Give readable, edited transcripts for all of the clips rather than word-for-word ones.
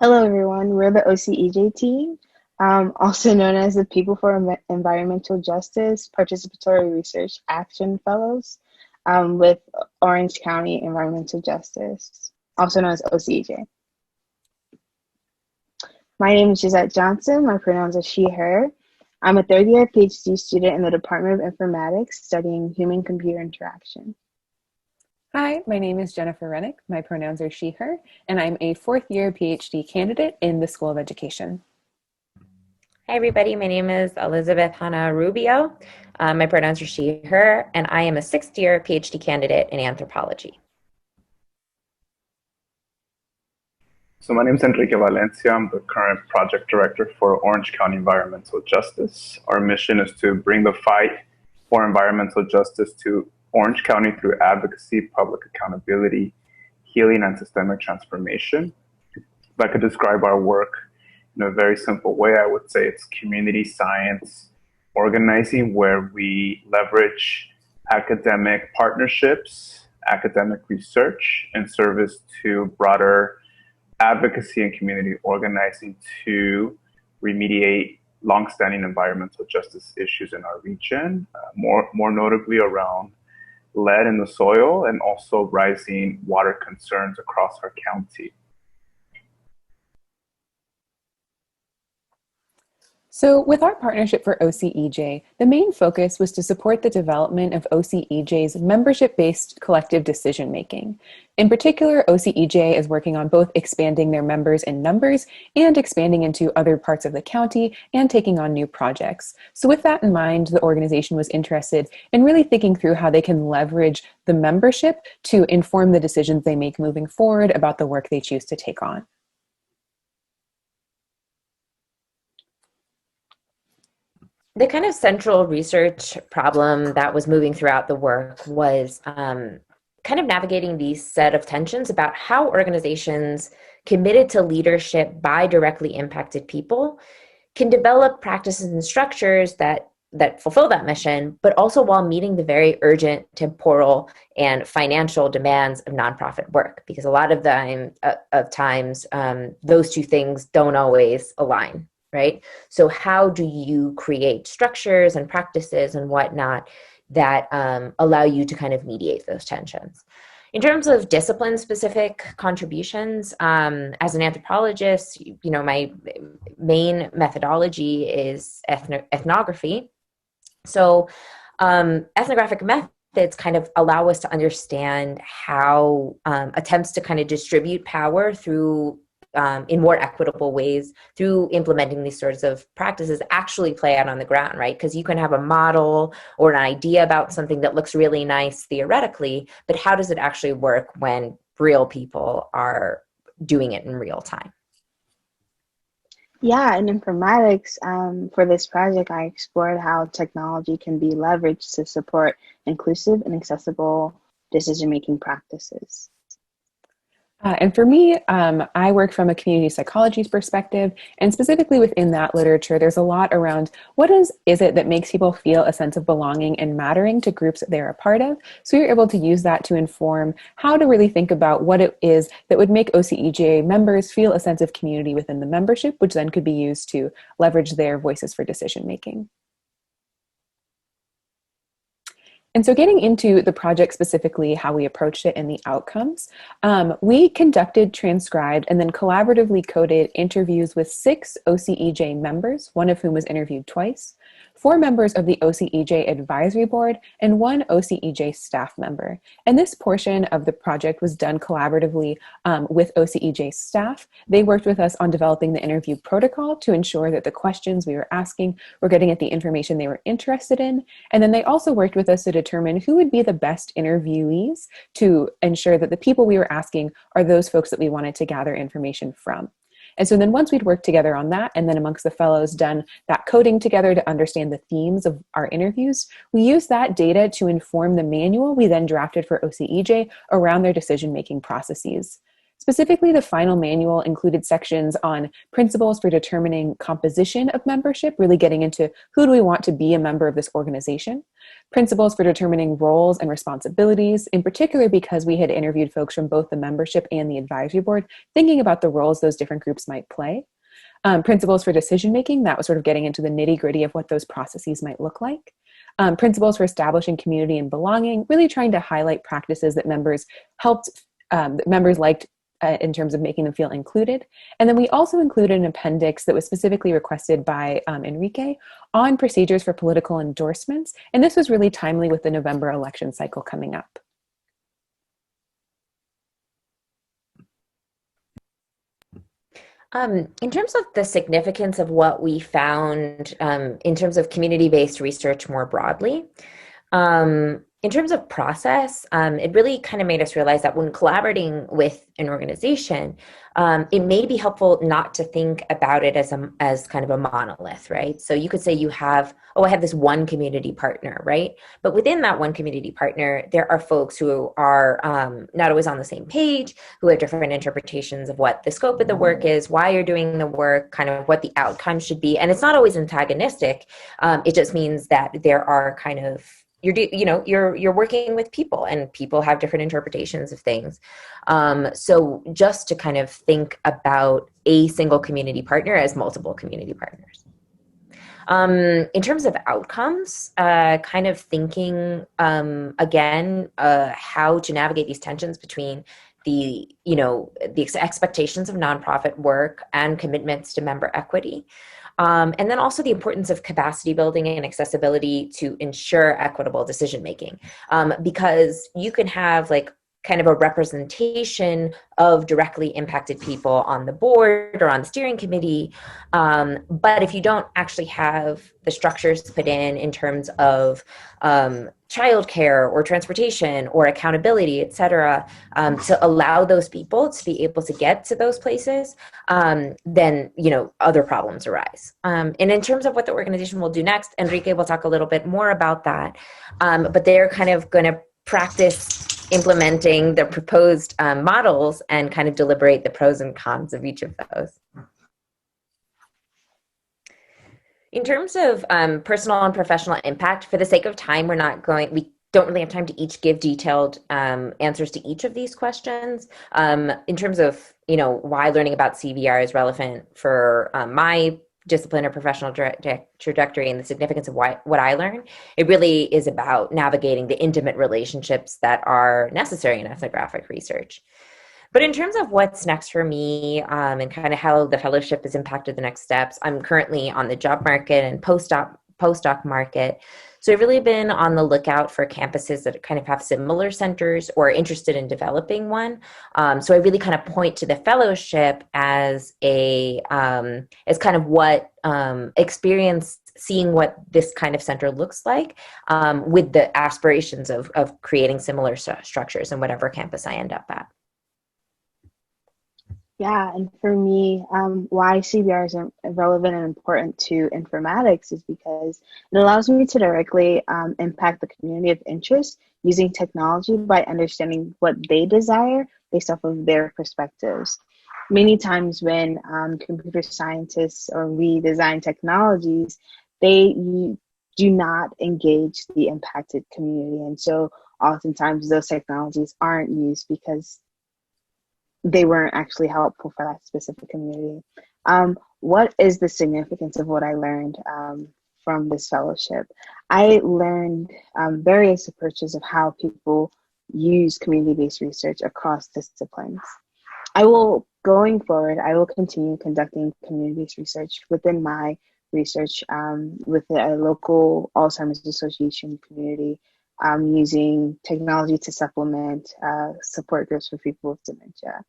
Hello, everyone. We're the OCEJ team, also known as the People for Environmental Justice Participatory Research Action Fellows with Orange County Environmental Justice, also known as OCEJ. My name is Gisette Johnson. My pronouns are she, her. I'm a third-year PhD student in the Department of Informatics studying human-computer interaction. Hi, my name is Jennifer Rennick. My pronouns are she, her, and I'm a fourth-year PhD candidate in the School of Education. Hi, everybody. My name is Elizabeth Hanna Rubio. My pronouns are she, her, and I am a sixth-year PhD candidate in anthropology. So my name is Enrique Valencia. I'm the current project director for Orange County Environmental Justice. Our mission is to bring the fight for environmental justice to Orange County through advocacy, public accountability, healing, and systemic transformation. If I could describe our work in a very simple way, I would say it's community science organizing where we leverage academic partnerships, academic research in service to broader advocacy and community organizing to remediate longstanding environmental justice issues in our region, more notably around lead in the soil and also rising water concerns across our county. So with our partnership for OCEJ, the main focus was to support the development of OCEJ's membership-based collective decision-making. In particular, OCEJ is working on both expanding their members in numbers and expanding into other parts of the county and taking on new projects. So with that in mind, the organization was interested in really thinking through how they can leverage the membership to inform the decisions they make moving forward about the work they choose to take on. The kind of central research problem that was moving throughout the work was kind of navigating these set of tensions about how organizations committed to leadership by directly impacted people can develop practices and structures that fulfill that mission, but also while meeting the very urgent temporal and financial demands of nonprofit work, because a lot of times those two things don't always align. Right? So how do you create structures and practices and whatnot that allow you to kind of mediate those tensions? In terms of discipline-specific contributions, as an anthropologist, my main methodology is ethnography. So ethnographic methods kind of allow us to understand how attempts to kind of distribute power through in more equitable ways through implementing these sorts of practices actually play out on the ground, right? Because you can have a model or an idea about something that looks really nice theoretically, but how does it actually work when real people are doing it in real time? Yeah, in informatics, for this project, I explored how technology can be leveraged to support inclusive and accessible decision-making practices. And for me, I work from a community psychology perspective, and specifically within that literature, there's a lot around what is it that makes people feel a sense of belonging and mattering to groups that they're a part of. So you're able to use that to inform how to really think about what it is that would make OCEJ members feel a sense of community within the membership, which then could be used to leverage their voices for decision making. And so getting into the project specifically, how we approached it and the outcomes, we conducted, transcribed, and then collaboratively coded interviews with 6 OCEJ members, one of whom was interviewed twice, 4 members of the OCEJ Advisory Board, and 1 OCEJ staff member. And this portion of the project was done collaboratively with OCEJ staff. They worked with us on developing the interview protocol to ensure that the questions we were asking were getting at the information they were interested in. And then they also worked with us to determine who would be the best interviewees to ensure that the people we were asking are those folks that we wanted to gather information from. And so then once we'd worked together on that, and then amongst the fellows done that coding together to understand the themes of our interviews, we used that data to inform the manual we then drafted for OCEJ around their decision-making processes. Specifically, the final manual included sections on principles for determining composition of membership, really getting into who do we want to be a member of this organization, principles for determining roles and responsibilities, in particular because we had interviewed folks from both the membership and the advisory board, thinking about the roles those different groups might play. Principles for decision making, that was sort of getting into the nitty gritty of what those processes might look like. Principles for establishing community and belonging, really trying to highlight practices that members liked in terms of making them feel included. And then we also included an appendix that was specifically requested by Enrique on procedures for political endorsements. And this was really timely with the November election cycle coming up. In terms of the significance of what we found in terms of community-based research more broadly, in terms of process, it really kind of made us realize that when collaborating with an organization, it may be helpful not to think about it as kind of a monolith, right? So you could say you have, I have this one community partner, right? But within that one community partner, there are folks who are not always on the same page, who have different interpretations of what the scope of the work is, why you're doing the work, kind of what the outcome should be. And it's not always antagonistic. It just means that there are kind of you're working with people, and people have different interpretations of things. So just to kind of think about a single community partner as multiple community partners. In terms of outcomes, kind of thinking again how to navigate these tensions between the expectations of nonprofit work and commitments to member equity. And then also the importance of capacity building and accessibility to ensure equitable decision making, because you can have like kind of a representation of directly impacted people on the board or on the steering committee. But if you don't actually have the structures put in terms of childcare or transportation or accountability, et cetera, to allow those people to be able to get to those places, then, other problems arise. And in terms of what the organization will do next, Enrique will talk a little bit more about that. But they're kind of going to practice implementing the proposed models and kind of deliberate the pros and cons of each of those. In terms of personal and professional impact, for the sake of time, we don't really have time to each give detailed answers to each of these questions. In terms of, why learning about CVR is relevant for my discipline or professional trajectory and the significance of what I learned, it really is about navigating the intimate relationships that are necessary in ethnographic research. But in terms of what's next for me and kind of how the fellowship has impacted the next steps, I'm currently on the job market and postdoc market. So I've really been on the lookout for campuses that kind of have similar centers or are interested in developing one. So I really kind of point to the fellowship as as kind of what experience seeing what this kind of center looks like with the aspirations of creating similar structures in whatever campus I end up at. Yeah, and for me, why CBR is relevant and important to informatics is because it allows me to directly impact the community of interest using technology by understanding what they desire based off of their perspectives. Many times when computer scientists or we design technologies, they do not engage the impacted community. And so oftentimes those technologies aren't used because they weren't actually helpful for that specific community. What is the significance of what I learned from this fellowship? I learned various approaches of how people use community-based research across disciplines. Going forward, I will continue conducting community-based research within my research with a local Alzheimer's Association community, using technology to supplement support groups for people with dementia.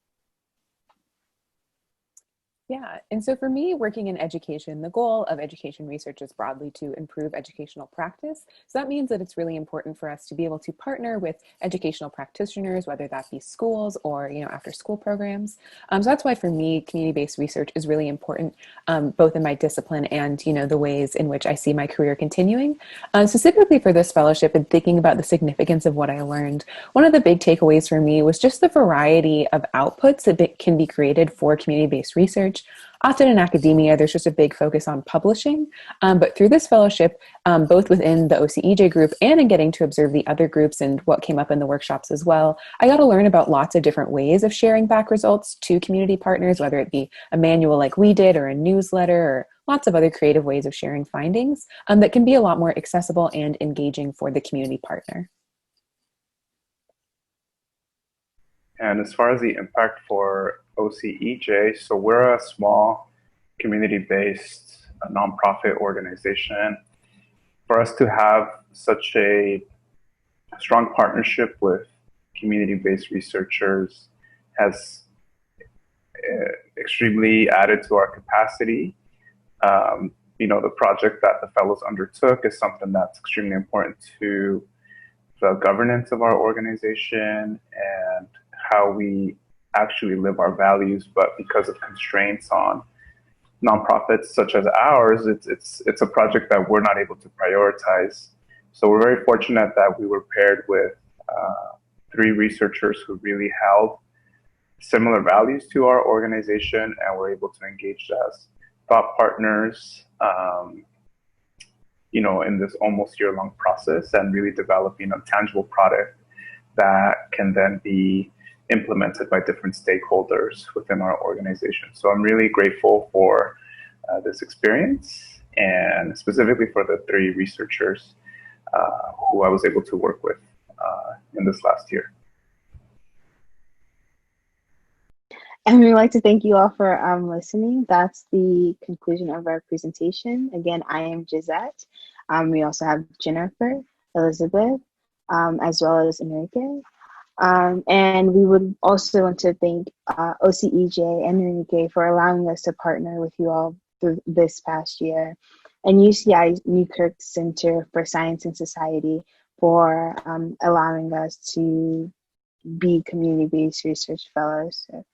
Yeah. And so for me, working in education, the goal of education research is broadly to improve educational practice. So that means that it's really important for us to be able to partner with educational practitioners, whether that be schools or, after school programs. So that's why for me, community-based research is really important, both in my discipline and, the ways in which I see my career continuing. Specifically for this fellowship and thinking about the significance of what I learned, one of the big takeaways for me was just the variety of outputs that can be created for community-based research. Often in academia, there's just a big focus on publishing. But through this fellowship, both within the OCEJ group and in getting to observe the other groups and what came up in the workshops as well, I got to learn about lots of different ways of sharing back results to community partners, whether it be a manual like we did or a newsletter or lots of other creative ways of sharing findings that can be a lot more accessible and engaging for the community partner. And as far as the impact for OCEJ, so we're a small community-based nonprofit organization. For us to have such a strong partnership with community-based researchers has extremely added to our capacity. The project that the fellows undertook is something that's extremely important to the governance of our organization and how we actually live our values. But because of constraints on nonprofits such as ours, it's a project that we're not able to prioritize. So we're very fortunate that we were paired with three researchers who really held similar values to our organization, and were able to engage as thought partners, in this almost year-long process, and really developing a tangible product that can then be implemented by different stakeholders within our organization. So I'm really grateful for this experience, and specifically for the three researchers who I was able to work with in this last year. And we'd like to thank you all for listening. That's the conclusion of our presentation. Again, I am Gisette. We also have Jennifer, Elizabeth, as well as Enrique. And we would also want to thank OCEJ and Enrique for allowing us to partner with you all through this past year, and UCI Newkirk Center for Science and Society for allowing us to be community-based research fellows. So